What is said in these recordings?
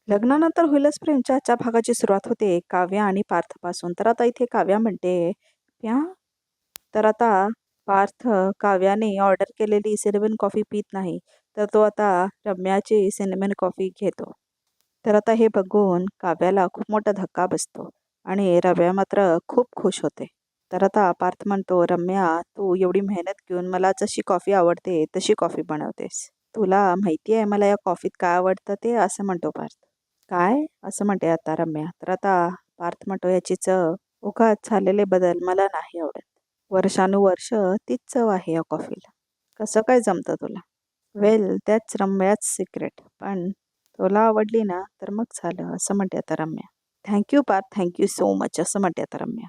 लग्नानंतर होईलच प्रेमच्या आजच्या भागाची सुरुवात होते काव्या आणि पार्थपासून. तर आता इथे काव्या म्हणते, "प्या?" तर आता पार्थ काव्याने ऑर्डर केलेली सिनेमन कॉफी पीत नाही. तर तो आता रम्याची सिनेमन कॉफी घेतो. तर आता हे बघून काव्याला खूप मोठा धक्का बसतो आणि रम्या मात्र खूप खुश होते. तर आता पार्थ म्हणतो, "रम्या, तू एवढी मेहनत घेऊन मला जशी कॉफी आवडते तशी कॉफी बनवतेस. तुला माहिती आहे मला या कॉफीत काय आवडतं ते?" असं म्हणतो पार्थ. "काय?" असं म्हणते आता रम्या. तर आता पार्थ म्हणतो, "याची चव, उगाच झालेले बदल मला नाही आवडत. वर्षानुवर्ष तीच चव आहे या कॉफीला. कसं काय जमतं तुला?" "वेल, दॅट्स रम्याच सिक्रेट. पण तुला आवडली ना तर मग झालं," असं म्हणते आता Ramya. "Thank Parth, thank so much," असं म्हणते आता रम्या.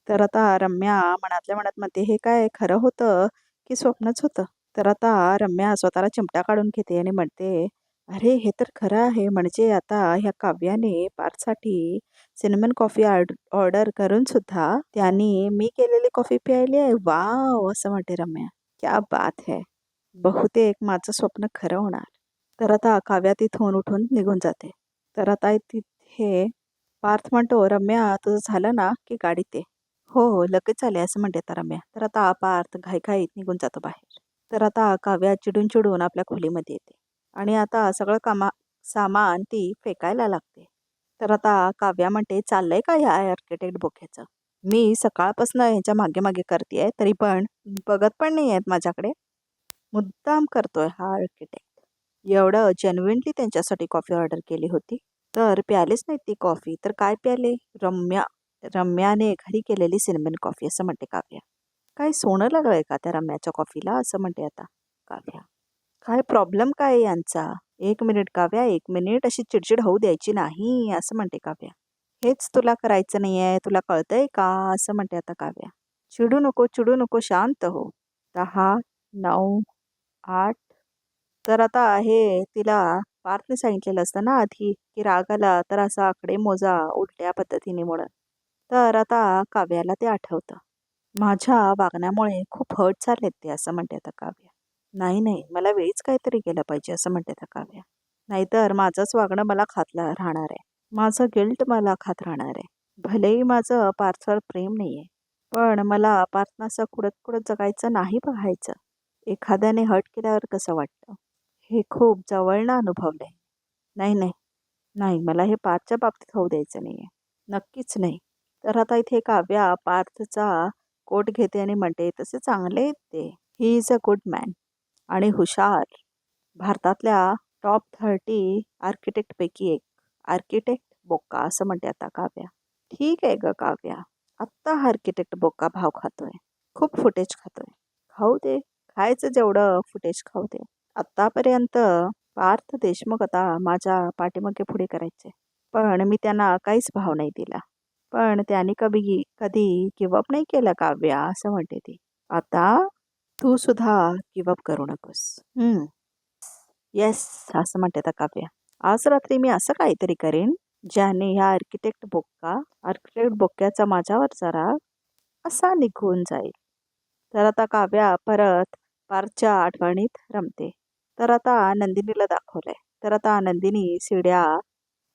तर आता रम्या मनातल्या मनात म्हणते, "हे काय खरं होतं की स्वप्नच होतं?" तर आता रम्या स्वतःला चिमटा काढून घेते आणि म्हणते, "अरे, हे तर खरं आहे. म्हणजे आता ह्या काव्याने पार्थसाठी सिनेमन कॉफी ऑर्डर करून सुद्धा त्यांनी मी केलेली कॉफी प्यायली आहे. वॉव!" असं म्हणते रम्या. "क्या बात है! बहुतेक माझं स्वप्न खरं होणार." तर आता काव्या तिथून उठून निघून जाते. तर आता तिथे पार्थ म्हणतो, "रम्या, तुझं झालं ना की गाडीत ये." "हो, हो, लगेच आले," असं म्हणते आता रम्या. तर आता पार्थ घाईघाईत निघून जातो बाहेर. तर आता काव्या चिडून आपल्या खोलीमध्ये येते आणि आता सगळं सामान ती फेकायला लागते. तर आता काव्या म्हणते, "चाललंय का ह्या आर्किटेक्ट बोक्याचं? मी सकाळपासून ह्याच्या मागे करतेय, तरी पण बघत पण नाही आहेत माझ्याकडे. मुद्दाम करतोय हा आर्किटेक्ट. एवढं जेन्युइनली त्यांच्यासाठी कॉफी ऑर्डर केली होती, तर प्यालेच नाही ती कॉफी. तर काय प्याले? रम्याने घरी केलेली सिनेमन कॉफी," असं म्हणते काव्या. "काय सोनं लागलंय का त्या रम्याच्या कॉफीला?" असं म्हणते आता काव्या. "काय प्रॉब्लेम काय आहे यांचा?" "एक मिनिट काव्या, एक मिनिट. अशी चिडचिड होऊ द्यायची नाही," असं म्हणते काव्या. "हेच तुला करायचं नाहीये, तुला कळतंय का?" असं म्हणते आता काव्या. चिडू नको, शांत हो." 10, 9, 8. तर आता हे तिला पार्थने सांगितलेलं असतं ना आधी, की राग आला तर असा आकडे मोजा उलट्या पद्धतीने म्हणून. तर आता काव्याला ते आठवतं. "माझ्या वागण्यामुळे खूप हर्ट झालेत ते," असं म्हणते आता काव्या. "नाही, मला वेळीच काहीतरी केलं पाहिजे," असं म्हणते आता काव्या. "नाहीतर माझंच वागणं मला राहणार आहे. माझं गिल्ट मला खात राहणार आहे. भलेही माझं पार्थवर प्रेम नाहीये, पण मला पार्थना असं कुडत जगायचं नाही बघायचं. एखाद्याने हर्ट केल्यावर कसं वाटतं, हे खूप जवळनं अनुभवलंय. नाही, नाही, मला हे पार्थच्या बाबतीत होऊ द्यायचं नाहीये. नक्कीच नाही." तर आता इथे काव्या पार्थचा कोट घेते आणि म्हणते, "तसे चांगले आहेत ते. He is a good man आणि हुशार. भारतातल्या टॉप 30 आर्किटेक्टपैकी एक. आर्किटेक्ट बोका," असं म्हणते आता काव्या. "ठीक आहे गं काव्या. आत्ता हा आर्किटेक्ट बोका भाव खातोय. खूप फुटेज खातोय. खाऊ दे. खायचं जेवढं फुटेज खाऊ दे. आत्तापर्यंत पार्थ देशमुख आता माझ्या पाठीमागे पुढे करायचे. पण मी त्यांना काहीच भाव नाही दिला. पण त्यांनी कधी कधी गिवअप नाही केलं काव्या," असं म्हणते ती. "आता तू सुद्धा गिवअप करू नकोस." येस, असं म्हणते आता काव्या. "आज रात्री मी असं काहीतरी करेन, ज्याने ह्या आर्किटेक्ट बोक्याचा माझ्यावरचा राग असा निघून जाईल." तर आता काव्या परत पार्थच्या आठवणीत रमते. तर आता नंदिनीला दाखवलंय. तर आता नंदिनी शिड्या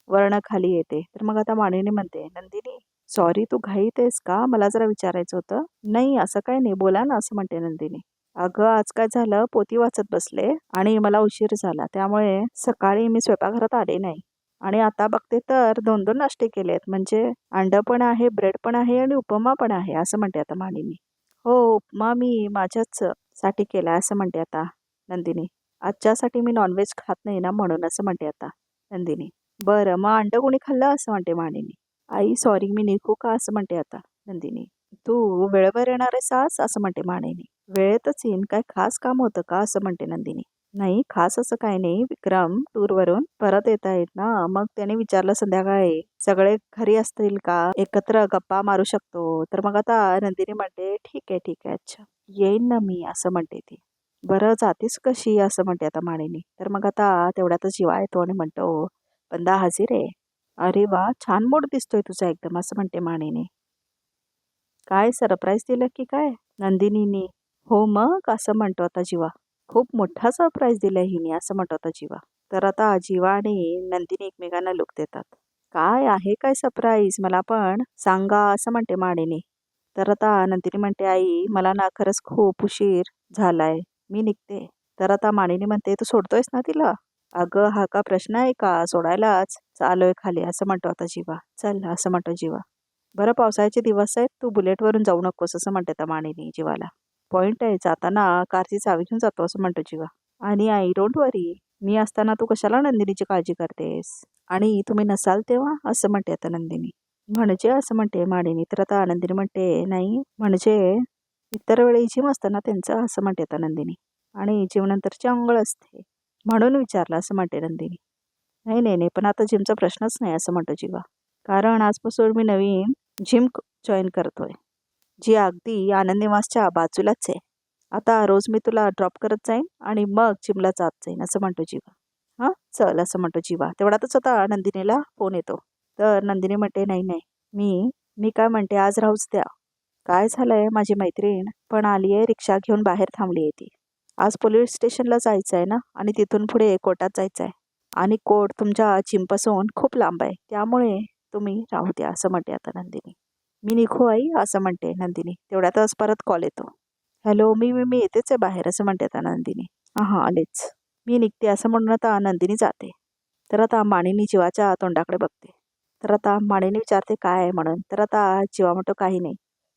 वरनं खाली येते. तर मग आता मानिनी म्हणते, "नंदिनी, सॉरी, तू घाईत आहेस का? मला जरा विचारायचं होतं." "नाही, असं काही नाही, बोला ना," असं म्हणते नंदिनी. "अगं, आज काय झालं, पोथी वाचत बसले आणि मला उशीर झाला. त्यामुळे सकाळी मी स्वयंपाकघरात आले नाही. आणि आता बघते तर 2-2 नाश्ते केलेत. म्हणजे अंडं पण आहे, ब्रेड पण आहे आणि उपमा पण आहे," असं म्हणते आता मानिनी. "हो, उपमा मी माझ्याच साठी केला," असं म्हणते आता नंदिनी. "आजच्यासाठी मी नॉनव्हेज खात नाही ना, म्हणून," असं म्हणते आता नंदिनी. "बरं, मग अंडं कोणी खाल्लं?" असं म्हणते मानिनी. "आई, सॉरी, मी निघू का?" असं म्हणते आता नंदिनी. "तू वेळेवर येणार आहेस आज?" असं म्हणते मानिनी. "वेळेतच येईन. काय खास काम होतं का?" असं म्हणते नंदिनी. "नाही, खास असं काही नाही. विक्रम टूरवरून परत येत आहेत ना, मग त्याने विचारलं संध्याकाळी सगळे घरी असतील का, एकत्र गप्पा मारू शकतो." तर मग आता नंदिनी म्हणते, "ठीक आहे, अच्छा, येईन ना मी," असं म्हणते ती. "बरं, जातीस कशी?" असं म्हणते आता मानिनी. तर मग आता तेवढ्यातच जीवा येतो आणि म्हणतो, "बंदा हजीर आहे." "अरे वा, छान मूड दिसतोय तुझा एकदम," असं म्हणते मानिनी. "काय सरप्राईज दिलं की काय?" नंदिनीनी. "हो मग," असं म्हणतो आता जीवा. "खूप मोठा सरप्राईज दिलाय हिने," असं म्हणतो आता जीवा. तर आता जीवा आणि नंदिनी एकमेकांना लुक देतात. काय आहे काय सरप्राईज मला पण सांगा असं म्हणते माणिनी. तर आता नंदिनी म्हणते आई मला ना खरंच खूप उशीर झालाय, मी निघते. तर आता माणिनी म्हणते तू सोडतोयस ना तिला? अगं हा का प्रश्न आहे का, सोडायलाच चालोय खाली असं म्हणतो आता जीवा. चल असं म्हणतो जीवा. बरं पावसाळ्याचे दिवस आहेत, तू बुलेटवरून जाऊ नकोस असं म्हणते त्या माणिनी जीवाला. पॉइंट आहे, जाताना कारची चावी घेऊन जातो असं म्हणतो जीवा. आणि आई डोंट वरी, मी असताना तू कशाला नंदिनीची काळजी करतेस, आणि तुम्ही नसाल तेव्हा असं म्हणते आता नंदिनी. म्हणजे असं म्हणते माणिनी. तर आता नंदिनी म्हणते नाही म्हणजे इतर वेळी जिम असतं ना त्यांचं असं म्हणते आता नंदिनी. आणि जिमनंतरची अंघोळ असते म्हणून विचारलं असं म्हणते नंदिनी. नाही नाही नाही पण आता जिमचा प्रश्नच नाही असं म्हणतो जीवा. कारण आजपासून मी नवीन जिम जॉईन करतोय, जी अगदी आनंद निवासच्या बाजूलाच आहे. आता रोज मी तुला ड्रॉप करत जाईन आणि मग जिमला जात जाईन असं म्हणतो जीवा. हां चल असं म्हणतो जीवा. तेवढ्यातच आता नंदिनीला फोन येतो. तर नंदिनी म्हणते नाही नाही मी मी काय म्हणते आज राहूच द्या. काय झालंय माझी मैत्रीण पण आली आहे, रिक्षा घेऊन बाहेर थांबली आहे ती. आज पोलीस स्टेशनला जायचं आहे ना आणि तिथून पुढे कोर्टात जायचं आहे. आणि कोर्ट तुमच्या जिमपासून खूप लांब आहे, त्यामुळे तुम्ही राहू द्या असं म्हणते आता नंदिनी. मी निघू आई असं म्हणते नंदिनी. तेवढ्यातच परत कॉल येतो. हॅलो मी मी मी येतेच आहे बाहेर असं म्हणते आता नंदिनी. हां हां आलेच. मी निघते असं म्हणून आता नंदिनी जाते. तर आता माणिनी जीवाच्या तोंडाकडे बघते. तर आता माणिनी विचारते काय आहे म्हणून. तर आता जीवा म्हणतो काही नाही,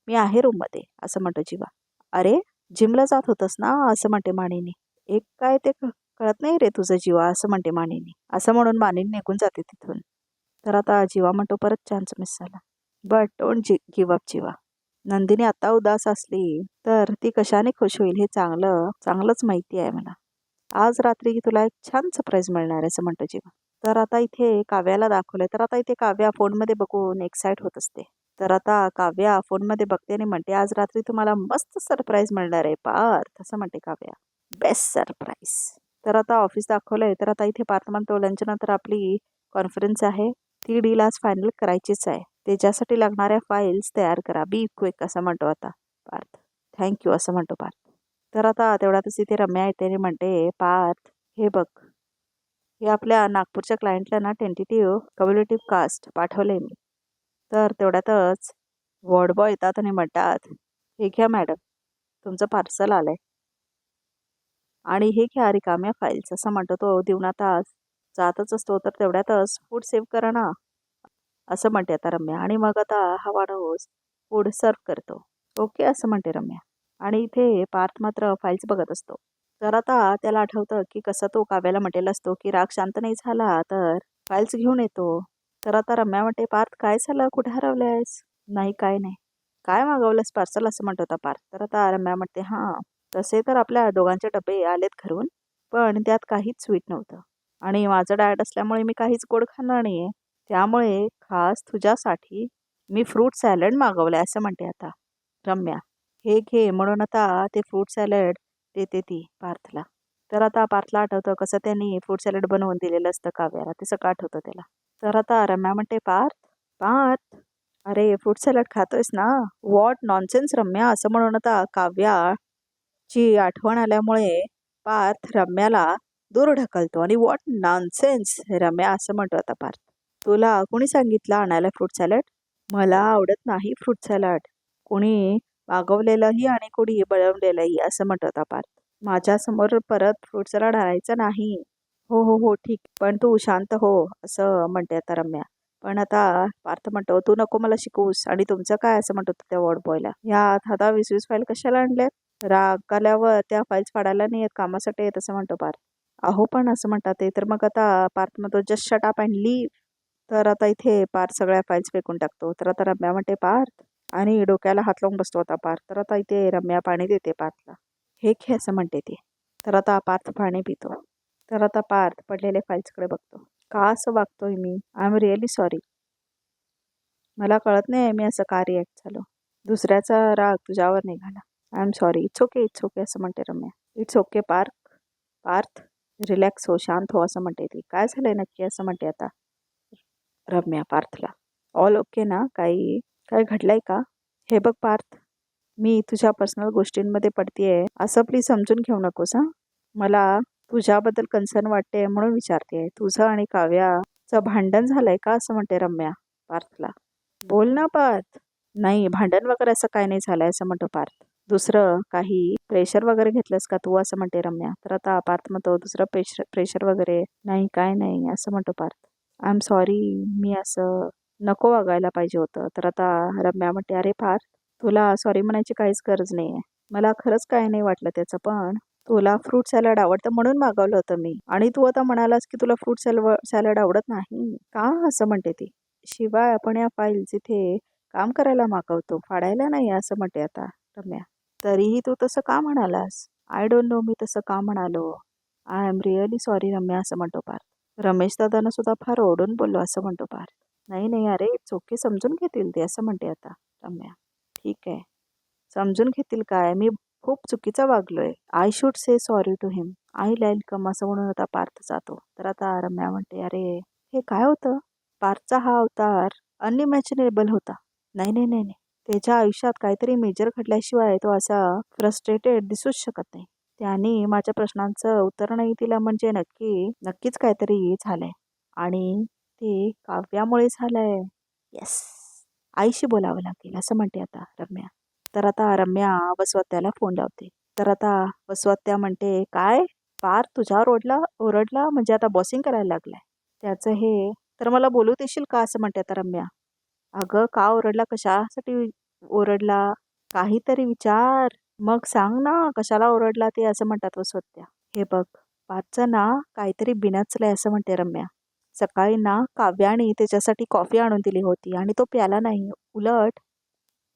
मी आहे रूममध्ये असं म्हणतो जीवा. अरे जिमला जात होतस ना असं म्हणते माणिनी. एक काय ते कळत नाही रे तुझं जीवा असं म्हणते माणिनी. असं म्हणून माणिनी निघून जाते तिथून. तर आता जीवा म्हणतो परत चान्स मिस झाला. बट डोंट गिव्ह अप जीवा. नंदिनी आता उदास असली तर ती कशाने खुश होईल हे चांगलंच माहिती आहे मला. आज रात्री तुला एक छान सरप्राईज मिळणार आहे असं म्हणतो जीवा. तर आता इथे काव्याला दाखवलंय. तर आता इथे काव्या फोनमध्ये बघून एक्साइट होत असते. तर आता काव्या फोनमध्ये बघते आणि म्हणते आज रात्री तुम्हाला मस्त सरप्राईज मिळणार आहे पार्थ असं म्हणते काव्या. Best surprise. तर आता ऑफिस दाखवलंय. तर आता इथे पार्थ म्हणतो लंचनंतर आपली कॉन्फरन्स आहे, ती डील आज फायनल करायचीच आहे. त्याच्यासाठी लागणाऱ्या फाईल्स तयार करा, बी क्विक असं म्हणतो आता पार्थ. थँक्यू असं म्हणतो पार्थ. तर आता तेवढ्यातच इथे रम्या येते आणि म्हणते पार्थ हे बघ, हे आपल्या नागपूरच्या क्लायंटला ना टेंटेटिव्ह कम्युनिटिव्ह कास्ट पाठवलंय मी. तर तेवढ्यातच वॉर्ड बॉय येतात आणि म्हणतात हे घ्या मॅडम, तुमचं पार्सल आलंय. आणि हे घ्या रिकाम्या फाईल्स असं म्हणतो तो. देऊन आता जातच असतो. तर तेवढ्यातच फूड सेव्ह करा ना असं म्हणते आता रम्या. आणि मग आता हा माणूस फूड सर्व करतो. ओके असं म्हणते रम्या. आणि इथे पार्थ मात्र फाईल्स बघत असतो. तर आता त्याला आठवतं की कसा तो काव्याला म्हटलेला असतो की राग शांत नाही झाला तर फाईल्स घेऊन येतो. तर आता रम्या म्हणते पार्थ काय झालं, कुठे हरवलंयस? नाही काय नाही. काय मागवलंस पार्सल असं म्हणत होता पार्थ. तर आता रम्या म्हणते हां तसे तर आपल्या दोघांचे डबे आलेत घरून, पण त्यात काहीच स्वीट नव्हतं. आणि माझं डाएट असल्यामुळे मी काहीच गोड खाणार नाहीये. त्यामुळे खास तुझ्यासाठी मी फ्रूट सॅलड मागवलंय असं म्हणते आता रम्या. हे घे म्हणून आता ते फ्रूट सॅलड देते ती पार्थला. तर आता पार्थला आठवतं कसं त्यांनी फ्रूट सॅलड बनवून दिलेलं असतं काव्याला, ते सगळं आठवतं त्याला. तर आता रम्या म्हणते पार्थ पार्थ अरे फ्रूट सॅलड खातोयस ना? व्हॉट नॉनसेन्स रम्या असं म्हणून आता काव्याची आठवण आल्यामुळे पार्थ रम्याला दूर ढकलतो आणि व्हॉट नॉनसेन्स रम्या असं म्हणतो आता पार्थ. तुला कोणी सांगितलं आणायला फ्रूट सॅलड? मला आवडत नाही फ्रूट सॅलड. कोणी मागवलेलंही आणि कोणी बनवलेलंही असं म्हणत होता पार्थ. माझ्यासमोर परत फ्रूट सॅलड आणायचं नाही. हो हो हो ठीक, पण तू शांत हो असं म्हणते आता रम्या. पण आता पार्थ म्हणतो तू नको मला शिकवूस. आणि तुमचं काय असं म्हणतो त्या वॉर्ड बॉयला. ह्या आता 20-20 फाईल कशाला आणल्यात? राग आल्यावर त्या फाईल्स फाडायला नाही येत, कामासाठी येत असं म्हणतो पार्थ. अहो पण असं म्हणतात ते. तर मग आता पार्थ म्हणतो just shut up and leave. तर आता इथे पार्थ सगळ्या फाईल्स फेकून टाकतो. तर आता रम्या म्हणते पार्थ, आणि डोक्याला हात लावून बसतो आता पार्थ. तर आता इथे रम्या पाणी देते पार्थला. हे घे असं म्हणते ती. तर आता पार्थ पाणी पितो. तर आता पार्थ पडलेल्या फाईल्सकडे बघतो. का असं वागतोय मी? I am really sorry. मला कळत नाही मी असं का रिॲक्ट झालो. दुसऱ्याचा राग तुझ्यावर निघाला. I am sorry. It's okay असं म्हणते रम्या. इट्स ओके पार्थ रिलॅक्स हो, शांत हो असं म्हणते ती. काय झालंय नक्की असं म्हणते आता रम्या पार्थला. ऑल ओके ना? काही घडलंय का? हे बघ पार्थ, मी तुझ्या पर्सनल गोष्टींमध्ये पडतीये असं प्लीज समजून घेऊ नकोस हां. मला तुझ्याबद्दल कन्सर्न वाटते म्हणून विचारते. तुझं आणि काव्याचं भांडण झालंय का असं म्हणते रम्या पार्थला. बोल ना पार्थ. नाही भांडण वगैरे असं काही नाही झालंय असं म्हणतो पार्थ. दुसरं काही प्रेशर वगैरे घेतलंस का तू असं म्हणते रम्या. तर आता पार्थ म्हणतो दुसरं प्रेशर वगैरे नाही काय नाही असं म्हणतो पार्थ. आय एम सॉरी मी असं नको वागायला पाहिजे होतं. तर आता रम्या म्हणते अरे पार्थ तुला सॉरी म्हणायची काहीच गरज नाही आहे. मला खरंच काही नाही वाटलं त्याचं पण तुला फ्रूट सॅलड आवडतं म्हणून मागवलं होतं मी आणि तू आता म्हणालास की तुला फ्रूट सॅलड आवडत नाही का असं म्हणते ती. शिवाय आपण या फाईल्स इथे काम करायला मागवतो फाडायला नाही असं म्हणते आता रम्या. तरीही तू तसं का म्हणालास. आय डोंट नो मी तसं का म्हणालो. आय एम रिअली सॉरी रम्या असं म्हणतो पार्थ. रमेश दादांना सुद्धा फार ओरडून बोललो असं म्हणतो पार्थ. नाही नाही अरे इट्स ओके समजून घेतील ते असं म्हणते आता रम्या. ठीक आहे समजून घेतील काय मी खूप चुकीचा वागलोय. I should say sorry to him. I will come असं म्हणून आता पार्थ जातो. तर आता रम्या म्हणते अरे हे काय होतं. पार्थचा हा अवतार अनइमॅजिनेबल होता. नाही नाही नाही नाही त्याच्या आयुष्यात काहीतरी मेजर घडल्याशिवाय तो असा फ्रस्ट्रेटेड दिसूच शकत नाही. त्याने माझ्या प्रश्नांचं उत्तर नाही दिलं म्हणजे नक्कीच काहीतरी झालंय आणि ते काव्यामुळे झालंय. येस आईशी बोलावं लागेल असं म्हणते आता रम्या. तर आता रम्या वसवत्याला फोन लावते. तर आता वसवत्या म्हणते काय पार तुझ्यावर ओरडला म्हणजे आता बॉसिंग करायला लागलाय त्याचं हे. तर मला बोलू देशील का असं म्हणते आता रम्या. अगं का ओरडला कशासाठी ओरडला काहीतरी विचार मग सांग ना कशाला ओरडला ते असं म्हणतात वसवत्या. हे बघ पाचचं ना काहीतरी बिनचलंय असं म्हणते रम्या. सकाळी ना काव्याने त्याच्यासाठी कॉफी आणून दिली होती आणि तो प्याला नाही उलट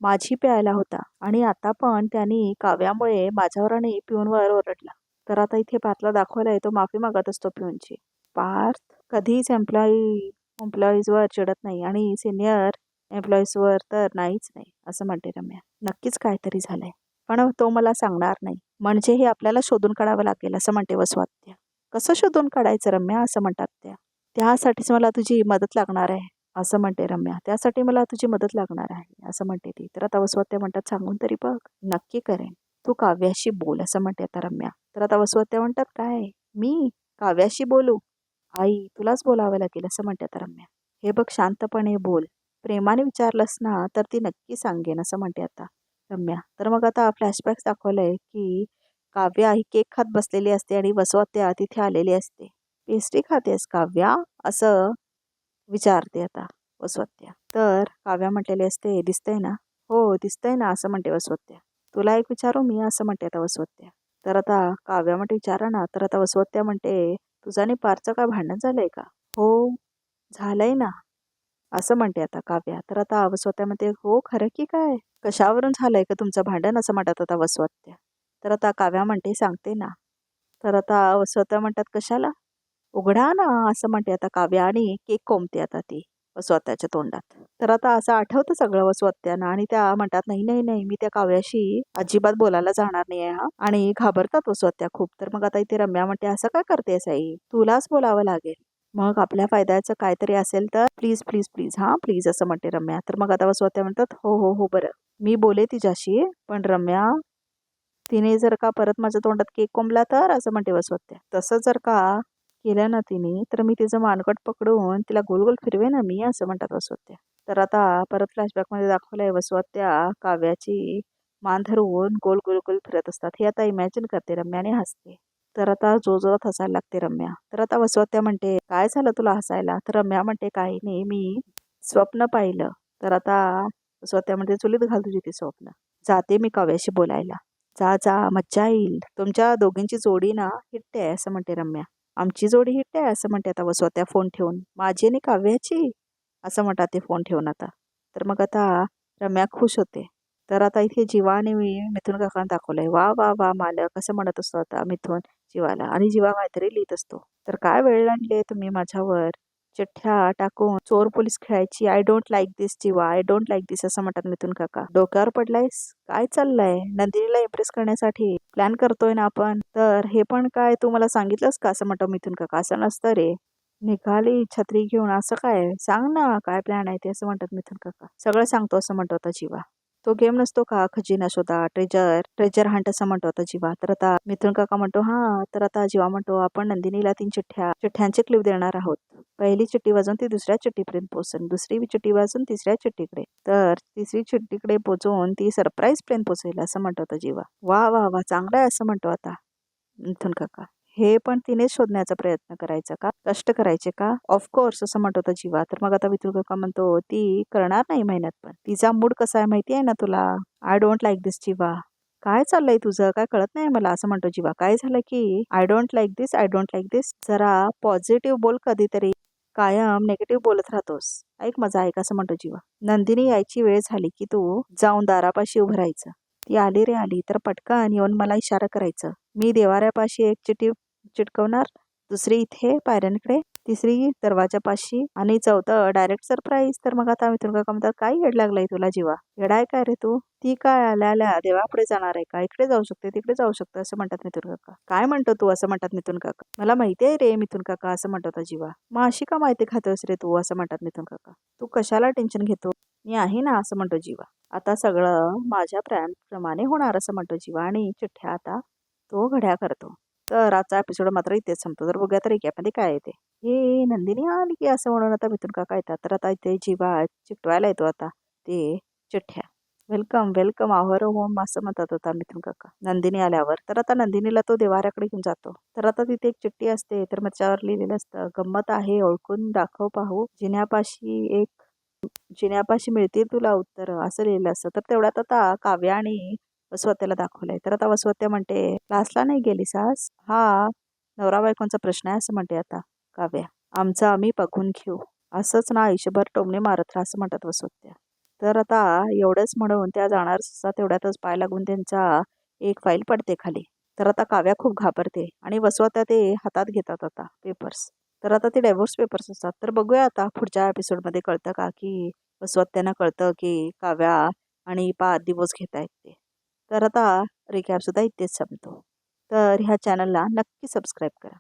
माझी प्यायला होता आणि आता पण त्यांनी काव्यामुळे माझ्यावर आणि पिऊनवर ओरडला. तर आता इथे पार्थला दाखवलाय तो माफी मागत असतो पिऊनची. पार्थ कधीच एम्प्लॉईजवर चिडत नाही आणि सिनियर एम्प्लॉईजवर तर नाहीच नाही असं म्हणते रम्या. नक्कीच काहीतरी झालंय पण तो मला सांगणार नाही म्हणजे हे आपल्याला शोधून काढावं लागेल असं म्हणते वसवात्या. कसं शोधून काढायचं रम्या असं म्हणतात त्या. त्यासाठीच मला तुझी मदत लागणार आहे असं म्हणते रम्या. त्यासाठी मला तुझी मदत लागणार आहे असं म्हणते ती. तर आता वसवत्या म्हणतात सांगून तरी बघ. नक्की करेन तू काव्याशी बोल असं म्हणते आता रम्या. तर आता वसवत्या म्हणतात काय मी काव्याशी बोलू. आई तुलाच बोलावं लागेल असं म्हणते आता रम्या. हे बघ शांतपणे बोल प्रेमाने विचारलंस ना तर ती नक्की सांगेन असं म्हणते आता रम्या. तर मग आता फ्लॅशबॅक्स दाखवलंय की काव्या ही केक खात बसलेली असते आणि वसवत्या तिथे आलेली असते. पेस्ट्री खातेस काव्या असं विचारते आता वसवत्या. तर काव्या म्हटलेली असते दिसतंय ना. हो दिसतंय ना असं म्हणते वसवत्या. तुला एक विचारू मी असं म्हणते आता वसवत्या. तर आता काव्या म्हणते विचारा ना. तर आता वसवत्या म्हणते तुझं आणि पारचं काय भांडण झालंय का. हो झालंय ना असं म्हणते आता काव्या. तर आता वसवत्या म्हणते हो खरं की काय कशावरून झालंय का तुमचं भांडण असं म्हणतात आता वसवत्या. तर आता काव्या म्हणते सांगते ना. तर आता वसवत्या म्हणतात कशाला उघडा ना असं म्हणते आता काव्या आणि केक कोंबते आता ती स्वतःच्या तोंडात. तर आता असं आठवतं सगळं वसवत्यांना आणि त्या म्हणतात नाही नाही नाही मी त्या काव्याशी अजिबात बोलायला जाणार नाही आहे हा आणि घाबरतात वसवत्या खूप. तर मग आता इथे रम्या म्हणते असं काय करतेस आई तुलाच बोलावं लागेल मग आपल्या फायद्याचं काहीतरी असेल तर प्लीज प्लीज प्लीज हा प्लीज असं म्हणते रम्या. तर मग आता वसवत्या म्हणतात हो हो हो बरं मी बोले तिच्याशी पण रम्या तिने जर का परत माझ्या तोंडात केक कोंबला तर असं म्हणते वसवत्या. तसं जर का केलं ना तिने तर मी तिचं मानगट पकडून तिला गोल गोल फिरवे ना मी असं म्हणतात वसवत्या. तर आता परत फ्लॅशबॅकमध्ये दाखवलंय वसवत्या काव्याची मान धरून गोल गोल गोल फिरत असतात. हे आता इमॅजिन करते रम्याने हसते. तर आता जोरात हसायला लागते रम्या. तर आता वसवत्या म्हणते काय झालं तुला हसायला. तर रम्या म्हणते काही नाही मी स्वप्न पाहिलं. तर आता वसवत्या म्हणते चुलीत घाल तुझी ती स्वप्न जाते मी काव्याशी बोलायला. जा जा मज्जा येईल तुमच्या दोघींची जोडी ना हिट आहे असं म्हणते रम्या. आमची जोडी हिट आहे असं म्हणते आता वसवत्या फोन ठेवून. माझी आणि काव्याची असं म्हणतात ते फोन ठेवून आता. तर मग आता रम्या खुश होते. तर आता इथे जीवा आणि मिथुन काकांना दाखवलंय. वा वा वा मालक असं म्हणत असतो आता मिथुन जीवाला आणि जीवा काहीतरी लिहित असतो. तर काय वेळ आणले तुम्ही माझ्यावर चिठ्ठ्या टाकून चोर पोलीस खेळायची. I don't like this Jeeva I don't like this असं म्हणतात मिथुन काका. डोक्यावर पडलायस काय चाललंय नंदिनीला इम्प्रेस करण्यासाठी प्लॅन करतोय ना आपण. तर हे पण काय तू मला सांगितलंस का असं म्हणतो मिथुन काका. असं नसतं रे निघाली छत्री घेऊन असं काय सांग ना काय प्लॅन आहे ते असं म्हणतात मिथुन काका. सगळं सांगतो असं म्हणतो आता जीवा. तो गेम नसतो का खजिना शोधा, ट्रेजर हंट असं म्हणतो आता जीवा. तर आता मिथुन काका म्हणतो हा. तर आता जीवा म्हणतो आपण नंदिनीला 3 चिठ्ठ्यांचे क्लिप देणार आहोत. पहिली चिठ्ठी वाजून ती दुसऱ्या चिठ्ठीपर्यंत पोहोचेल, दुसरी चिठ्ठी वाजून तिसऱ्या चिठ्ठीकडे, तर तिसरी चिठ्ठीकडे पोहोचून ती सरप्राईज पर्यंत पोहोचेल असं म्हणतो आता जीवा. वा वा वा, चांगलं आहे असं म्हणतो आता मिथुन काका. हे पण तिनेच शोधण्याचा प्रयत्न करायचा का, कष्ट करायचे का? ऑफकोर्स असं म्हणतो होता जीवा. तर मग आता मिथुन काका म्हणतो ती करणार नाही मेहनत, पण तिचा मूड कसा आहे माहिती आहे ना तुला. आय डोंट लाईक दिस जीवा. काय चाललंय तुझं, काय कळत नाही मला असं म्हणतो जीवा. काय झालं की I don't like this, I don't like this. जरा पॉझिटिव्ह बोल कधीतरी, कायम नेगेटिव्ह बोलत राहतोस. ऐक माझा, ऐक असं म्हणतो जीवा. नंदिनी यायची वेळ झाली की तू जाऊन दारापाशी उभं राहायचं. ती आली रे आली तर पटकन येऊन मला इशारा करायचं. मी देवाऱ्यापाशी एक चिठ्ठी चिटकवणार, दुसरी इथे पायऱ्यांकडे, तिसरी दरवाजापाशी आणि चौथं डायरेक्ट सरप्राईज. तर मग आता मिथुन काका म्हणतात काय येड लागलाय तुला जीवा, येडाय काय रे तू. ती काय आल्या आल्या देवापुढे जाणार आहे का, इकडे जाऊ शकते तिकडे जाऊ शकते असं म्हणतात मिथुन काका. काय म्हणतो तू असं म्हणतात मिथुन काका. मला माहिती आहे रे मिथुन काका असं म्हणतो होता जीवा. मग अशी का माहिती खातोस रे तू असं म्हणतात मिथुन काका. तू कशाला टेन्शन घेतो, मी आहे ना असं म्हणतो जीवा. आता सगळं माझ्या प्रमाणे होणार असं म्हणतो जीवा आणि चिठ्ठ्या आता तो घड्या करतो. तर आजचा एपिसोड मात्र इथेच संपतो. तर बघूया तर रिकॅपमध्ये काय येते. हे नंदिनी आली की असं म्हणून आता मिथुन काका येतात. तर आता इथे जीवा चिकटवायला येतो आता ते चिठ्ठ्या. वेलकम वेलकम आवर होम असं म्हणतात होता मिथुन काका नंदिनी आल्यावर. तर आता नंदिनीला तो देवाऱ्याकडे घेऊन जातो. तर आता तिथे एक चिठ्ठी असते, तर त्याच्यावर लिहिलेलं असतं गंमत आहे ओळखून दाखव पाहू, जिन्यापाशी मिळतील तुला उत्तर असं लिहिलं असतं. तर तेवढ्यात आता काव्या आणि वसुहत्याला दाखवलंय. तर आता वसुहत्या म्हणते क्लासला नाही गेली सास, हा नवरा बायकोंचा प्रश्न आहे असं म्हणते आता काव्या. आमचं आम्ही बघून घेऊ, असंच ना आयुष्यभर टोमणे मारत राहा असं म्हणतात वसुहत्या. तर आता एवढंच म्हणून त्या जाणार तेवढ्यातच पाय लागून त्यांचा एक फाईल पडते खाली. तर आता काव्या खूप घाबरते आणि वसुहत्या ते हातात घेतात आता पेपर्स. तर आता ते डायव्होर्स पेपर्स असतात. तर बघूया आता पुढच्या एपिसोडमध्ये कळतं का की वसुहत्यांना कळतं की काव्या आणि दिवस घेत आहेत ते. तर आता रिकॅप सुद्धा इथेच संपतो. तर ह्या चॅनलला नक्की सबस्क्राईब करा.